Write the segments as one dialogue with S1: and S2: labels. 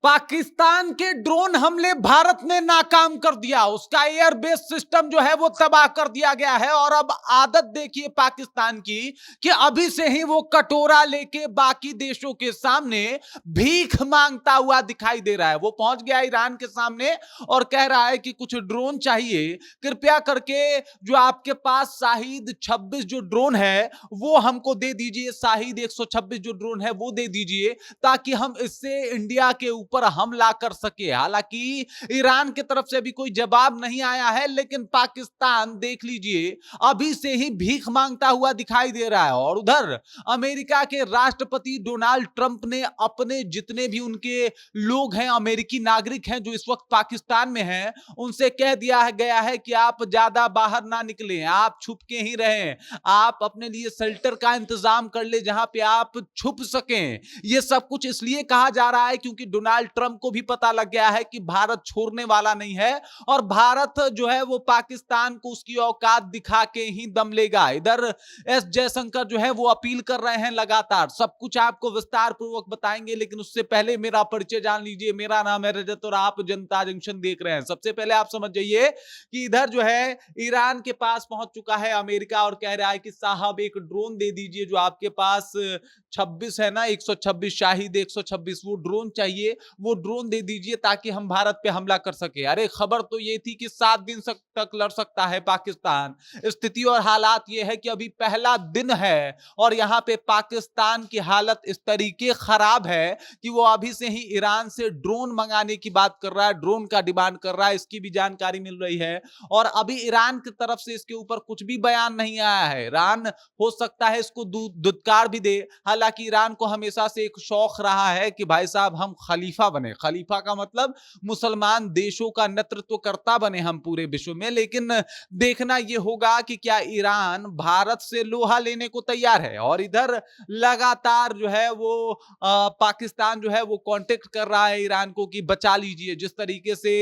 S1: पाकिस्तान के ड्रोन हमले भारत ने नाकाम कर दिया। उसका एयरबेस सिस्टम जो है वो तबाह कर दिया गया है। और अब आदत देखिए पाकिस्तान की कि अभी से ही वो कटोरा लेके बाकी देशों के सामने भीख मांगता हुआ दिखाई दे रहा है। वो पहुंच गया ईरान के सामने और कह रहा है कि कुछ ड्रोन चाहिए, कृपया करके जो आपके पास शाहिद 26 जो ड्रोन है वो हमको दे दीजिए। शाहिद 126 जो ड्रोन है वो दे दीजिए ताकि हम इससे इंडिया के ऊपर हमला कर सके। हालांकि ईरान की तरफ से भी कोई जवाब नहीं आया है, लेकिन पाकिस्तान देख लीजिए अभी से ही भीख मांगता हुआ दिखाई दे रहा है। और उधर अमेरिका के राष्ट्रपति डोनाल्ड ट्रंप ने अपने जितने भी उनके लोग हैं, अमेरिकी नागरिक हैं जो इस वक्त पाकिस्तान में हैं, उनसे कह दिया गया है कि आप ज्यादा बाहर ना निकलें, आप छुप के ही रहें, आप अपने लिए शेल्टर का इंतजाम कर ले जहां पे आप छुप सकें। यह सब कुछ इसलिए कहा जा रहा है क्योंकि डोनाल्ड ट्रंप को भी पता लग गया है कि भारत छोड़ने वाला नहीं है और भारत जो है वो पाकिस्तान को उसकी औकात दिखा के ही दम लेगा। इधर एस जयशंकर जो है वो अपील कर रहे हैं लगातार। सब कुछ आपको विस्तार पूर्वक बताएंगे, लेकिन उससे पहले मेरा परिचय जान लीजिए। मेरा नाम है रजत और आप जनता जंक्शन देख रहे हैं। सबसे पहले आप समझ जाइए कि इधर जो है ईरान के पास पहुंच चुका है अमेरिका और कह रहा है कि साहब एक ड्रोन दे दीजिए, जो आपके पास 26 है ना, 126 शाहिद 126 वो ड्रोन चाहिए, वो ड्रोन दे दीजिए ताकि हम भारत पे हमला कर सके। अरे खबर तो ये थी कि 7 दिन तक लड़ सकता है पाकिस्तान। स्थिति और हालात ये है कि अभी पहला दिन है और यहां पे पाकिस्तान की हालत इस तरीके खराब है कि वो अभी से ही ईरान से ड्रोन मंगाने की बात कर रहा है, ड्रोन का डिमांड कर रहा है। इसकी भी जानकारी मिल रही है और अभी ईरान की तरफ से इसके ऊपर कुछ भी बयान नहीं आया है। ईरान हो सकता है इसको दुत्कार भी दे। हालांकि ईरान को हमेशा से एक शौक रहा है कि भाई साहब हम खलीफा बने। खलीफा का मतलब मुसलमान देशों का नेतृत्वकर्ता बने हम पूरे विश्व में। लेकिन देखना यह होगा कि क्या ईरान भारत से लोहा लेने को तैयार है। और इधर लगातार जो है वो पाकिस्तान जो है वो कांटेक्ट कर रहा है ईरान को कि बचा लीजिए। जिस तरीके से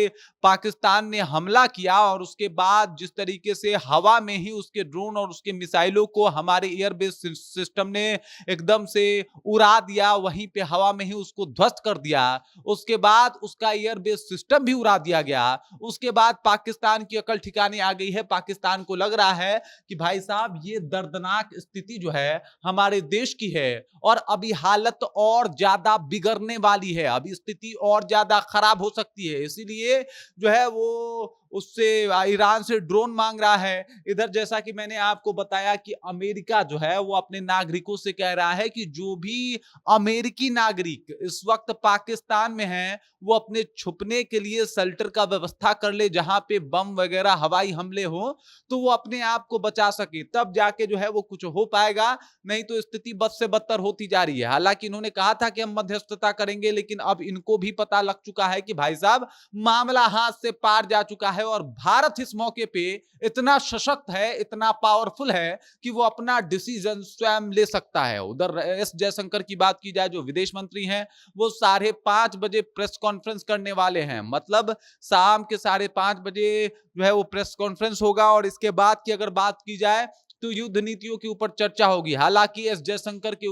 S1: पाकिस्तान ने हमला किया और उसके बाद जिस तरीके से हवा में ही उसके ड्रोन और उसके मिसाइलों को हमारे एयरबेस सिस्टम ने एकदम से उड़ा दिया, वहीं पे हवा में ही उसको ध्वस्त कर दिया, उसके बाद उसका एयरबेस सिस्टम भी उड़ा दिया गया। उसके बाद पाकिस्तान की अकल ठिकाने आ गई है। पाकिस्तान को लग रहा है कि भाई साहब ये दर्दनाक स्थिति जो है हमारे देश की है और अभी हालत और ज्यादा बिगड़ने वाली है, अभी स्थिति और ज्यादा खराब हो सकती है। इसीलिए जो है वो उससे ईरान से ड्रोन मांग रहा है। इधर जैसा कि मैंने आपको बताया कि अमेरिका जो है वो अपने नागरिकों से कह रहा है कि जो भी अमेरिकी नागरिक इस वक्त पाकिस्तान में हैं वो अपने छुपने के लिए शेल्टर का व्यवस्था कर ले, जहां पे बम वगैरह हवाई हमले हो तो वो अपने आप को बचा सके, तब जाके जो है वो कुछ हो पाएगा। नहीं तो स्थिति बद से बदतर होती जा रही है। हालांकि इन्होंने कहा था कि हम मध्यस्थता करेंगे, लेकिन अब इनको भी पता लग चुका है कि भाई साहब मामला हाथ से पार जा चुका है और भारत इस मौके पे इतना सशक्त है, इतना पावरफुल है कि वो अपना डिसीजन स्वयं ले सकता है। उधर एस जयशंकर की बात की जाए जो विदेश मंत्री हैं, वो 5:30 बजे प्रेस कॉन्फ्रेंस करने वाले हैं। मतलब शाम के 5:30 बजे जो है वो प्रेस कॉन्फ्रेंस होगा और इसके बाद की अगर बात की जाए तो युद्ध नीतियों के ऊपर चर्चा होगी। हालांकि एस जयशंकर के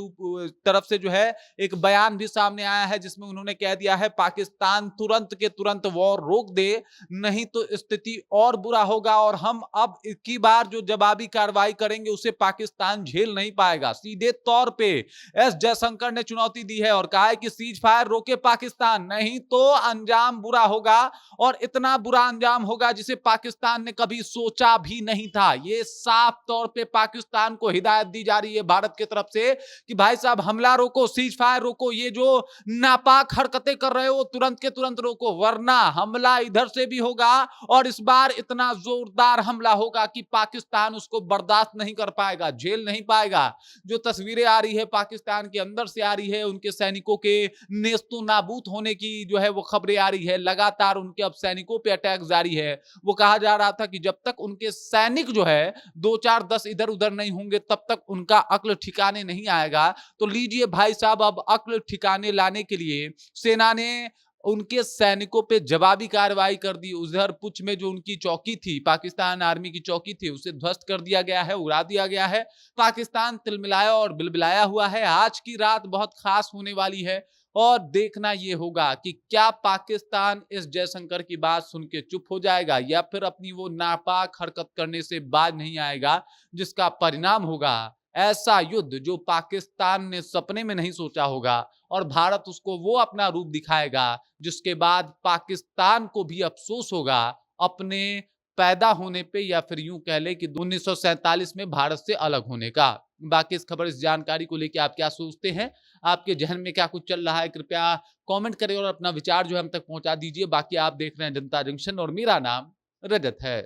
S1: तरफ से जो है एक बयान भी सामने आया है जिसमें उन्होंने कह दिया है पाकिस्तान तुरंत के तुरंत वॉर रोक दे, नहीं तो स्थिति और बुरा होगा और हम अब की बार जो जवाबी कार्रवाई करेंगे उसे पाकिस्तान झेल नहीं पाएगा। सीधे तौर पे एस जयशंकर ने चुनौती दी है और कहा है कि सीज फायर रोके पाकिस्तान, नहीं तो अंजाम बुरा होगा और इतना बुरा अंजाम होगा जिसे पाकिस्तान ने कभी सोचा भी नहीं था। ये साफ तौर पे पाकिस्तान को हिदायत दी जा रही है भारत की तरफ से कि भाई साहब हमला रोको, सीज फायर रोको, ये जो नापाक हरकतें कर रहे हो तुरंत के तुरंत रोको, वरना हमला इधर से भी होगा और इस बार इतना जोरदार हमला होगा कि पाकिस्तान उसको बर्दाश्त नहीं कर पाएगा, झेल नहीं पाएगा। जो तस्वीरें आ रही है पाकिस्तान के अंदर से आ रही है, उनके सैनिकों के नेस्तु नाबूद होने की जो है वो खबरें आ रही है। लगातार उनके अब सैनिकों पे अटैक जारी है। वो कहा जा रहा था कि जब तक उनके सैनिक जो है 2-4-10 इधर उधर नहीं होंगे तब तक उनका अक्ल ठिकाने नहीं आएगा। तो लीजिए भाई साहब, अब अक्ल ठिकाने लाने के लिए सेना ने उनके सैनिकों पे जवाबी कार्रवाई कर दी। उधर पुंछ में जो उनकी चौकी थी, पाकिस्तान आर्मी की चौकी थी, उसे ध्वस्त कर दिया गया है, उड़ा दिया गया है। पाकिस्तान तिलमिलाया और बिलबिलाया हुआ है। आज की रात बहुत खास होने वाली है और देखना ये होगा कि क्या पाकिस्तान इस जयशंकर की बात सुन के चुप हो जाएगा या फिर अपनी वो नापाक हरकत करने से बाज नहीं आएगा, जिसका परिणाम होगा ऐसा युद्ध जो पाकिस्तान ने सपने में नहीं सोचा होगा और भारत उसको वो अपना रूप दिखाएगा जिसके बाद पाकिस्तान को भी अफसोस होगा अपने पैदा होने पे या फिर यूं कह ले कि 1947 में भारत से अलग होने का। बाकी इस खबर, इस जानकारी को लेकर आप क्या सोचते हैं, आपके जहन में क्या कुछ चल रहा है, कृपया कमेंट करें और अपना विचार जो है हम तक पहुंचा दीजिए। बाकी आप देख रहे हैं जनता जंक्शन और मेरा नाम रजत है।